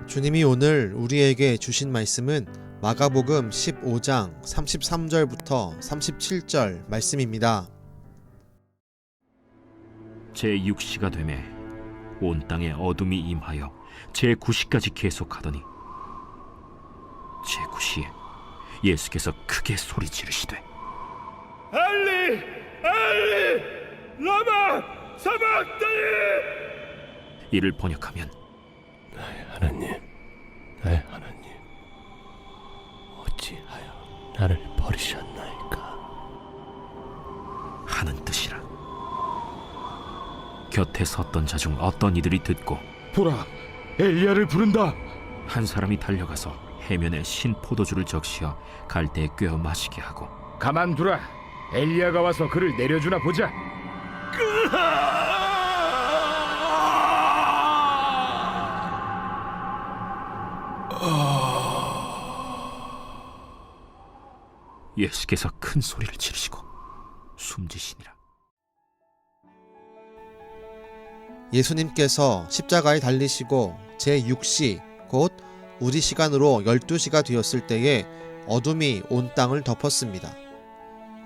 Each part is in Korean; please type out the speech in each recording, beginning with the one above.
주님이 오늘 우리에게 주신 말씀은 마가복음 15장 33절부터 37절 말씀입니다. 제6시가 되매 온 땅에 어둠이 임하여 제9시까지 계속하더니 제9시에 예수께서 크게 소리 지르시되 엘리 엘리 라마 사박다니. 이를 번역하면 나의 하나님, 어찌하여 나를 버리셨나이까 하는 뜻이라. 곁에 섰던 자 중 어떤 이들이 듣고 보라, 엘리야를 부른다. 한 사람이 달려가서 해면에 신 포도주를 적시어 갈대에 꿰어 마시게 하고 가만두라. 엘리야가 와서 그를 내려주나 보자. 예수께서 큰 소리를 지르시고 숨지시니라. 예수님께서 십자가에 달리시고 제6시 곧 우리 시간으로 12시가 되었을 때에 어둠이 온 땅을 덮었습니다.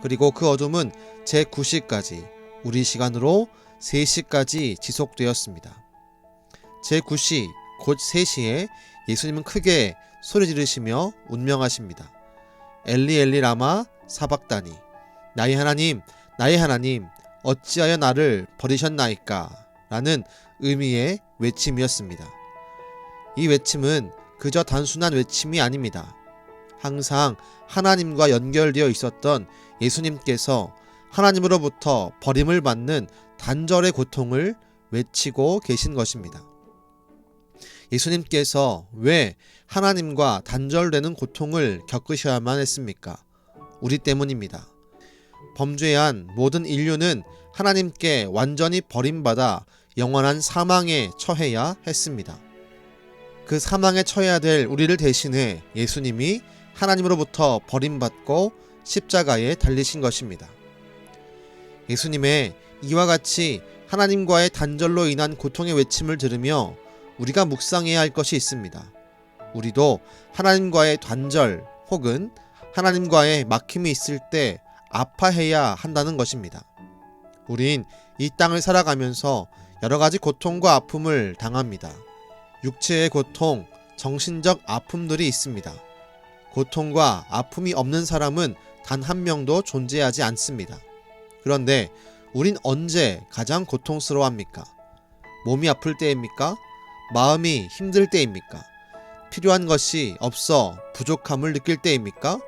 그리고 그 어둠은 제9시까지 우리 시간으로 3시까지 지속되었습니다. 제9시 곧 3시에 예수님은 크게 소리 지르시며 운명하십니다. 엘리 엘리 라마 사박다니, 나의 하나님 나의 하나님 어찌하여 나를 버리셨나이까 라는 의미의 외침이었습니다. 이 외침은 그저 단순한 외침이 아닙니다. 항상 하나님과 연결되어 있었던 예수님께서 하나님으로부터 버림을 받는 단절의 고통을 외치고 계신 것입니다. 예수님께서 왜 하나님과 단절되는 고통을 겪으셔야만 했습니까? 우리 때문입니다. 범죄한 모든 인류는 하나님께 완전히 버림받아 영원한 사망에 처해야 했습니다. 그 사망에 처해야 될 우리를 대신해 예수님이 하나님으로부터 버림받고 십자가에 달리신 것입니다. 예수님의 이와 같이 하나님과의 단절로 인한 고통의 외침을 들으며 우리가 묵상해야 할 것이 있습니다. 우리도 하나님과의 단절 혹은 하나님과의 막힘이 있을 때 아파해야 한다는 것입니다. 우린 이 땅을 살아가면서 여러 가지 고통과 아픔을 당합니다. 육체의 고통, 정신적 아픔들이 있습니다. 고통과 아픔이 없는 사람은 단 한 명도 존재하지 않습니다. 그런데 우린 언제 가장 고통스러워합니까? 몸이 아플 때입니까? 마음이 힘들 때입니까? 필요한 것이 없어 부족함을 느낄 때입니까?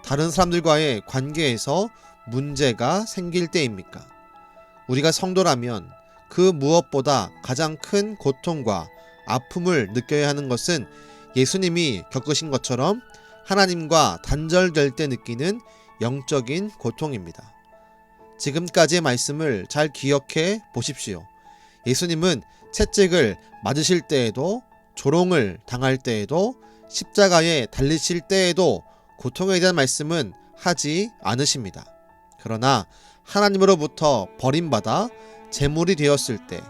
다른 사람들과의 관계에서 문제가 생길 때입니까? 우리가 성도라면 그 무엇보다 가장 큰 고통과 아픔을 느껴야 하는 것은 예수님이 겪으신 것처럼 하나님과 단절될 때 느끼는 영적인 고통입니다. 지금까지의 말씀을 잘 기억해 보십시오. 예수님은 채찍을 맞으실 때에도, 조롱을 당할 때에도, 십자가에 달리실 때에도 고통에 대한 말씀은 하지 않으십니다. 그러나 하나님으로부터 버림받아 제물이 되었을 때,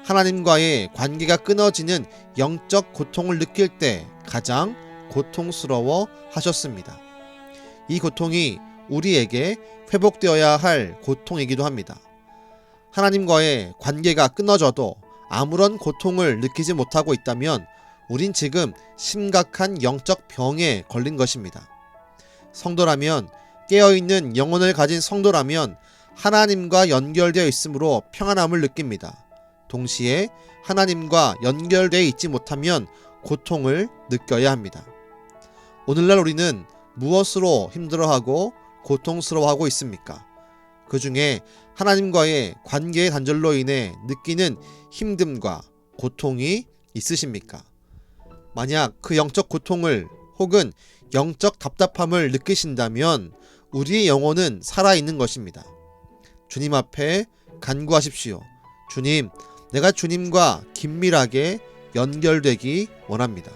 하나님과의 관계가 끊어지는 영적 고통을 느낄 때 가장 고통스러워 하셨습니다. 이 고통이 우리에게 회복되어야 할 고통이기도 합니다. 하나님과의 관계가 끊어져도 아무런 고통을 느끼지 못하고 있다면 우린 지금 심각한 영적 병에 걸린 것입니다. 성도라면, 깨어있는 영혼을 가진 성도라면 하나님과 연결되어 있으므로 평안함을 느낍니다. 동시에 하나님과 연결되어 있지 못하면 고통을 느껴야 합니다. 오늘날 우리는 무엇으로 힘들어하고 고통스러워하고 있습니까? 그 중에 하나님과의 관계의 단절로 인해 느끼는 힘듦과 고통이 있으십니까? 만약 그 영적 고통을 혹은 영적 답답함을 느끼신다면 우리의 영혼은 살아있는 것입니다. 주님 앞에 간구하십시오. 주님, 내가 주님과 긴밀하게 연결되기 원합니다.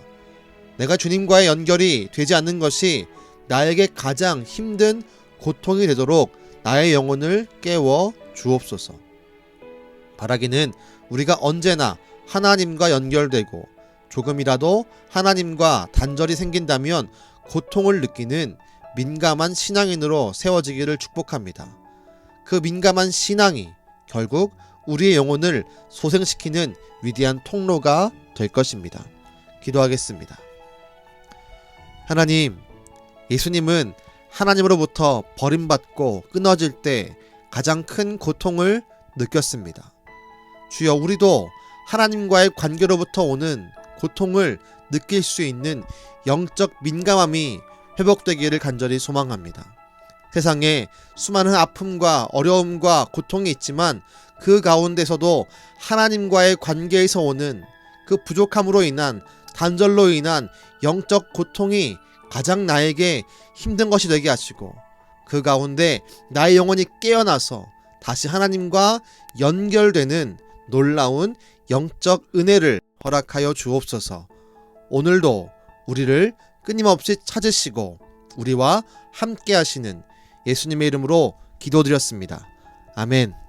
내가 주님과의 연결이 되지 않는 것이 나에게 가장 힘든 고통이 되도록 나의 영혼을 깨워 주옵소서. 바라기는 우리가 언제나 하나님과 연결되고 조금이라도 하나님과 단절이 생긴다면 고통을 느끼는 민감한 신앙인으로 세워지기를 축복합니다. 그 민감한 신앙이 결국 우리의 영혼을 소생시키는 위대한 통로가 될 것입니다. 기도하겠습니다. 하나님, 예수님은 하나님으로부터 버림받고 끊어질 때 가장 큰 고통을 느꼈습니다. 주여, 우리도 하나님과의 관계로부터 오는 고통을 느낄 수 있는 영적 민감함이 회복되기를 간절히 소망합니다. 세상에 수많은 아픔과 어려움과 고통이 있지만 그 가운데서도 하나님과의 관계에서 오는 그 부족함으로 인한 단절로 인한 영적 고통이 가장 나에게 힘든 것이 되게 하시고 그 가운데 나의 영혼이 깨어나서 다시 하나님과 연결되는 놀라운 영적 은혜를 허락하여 주옵소서. 오늘도 우리를 끊임없이 찾으시고 우리와 함께 하시는 예수님의 이름으로 기도드렸습니다. 아멘.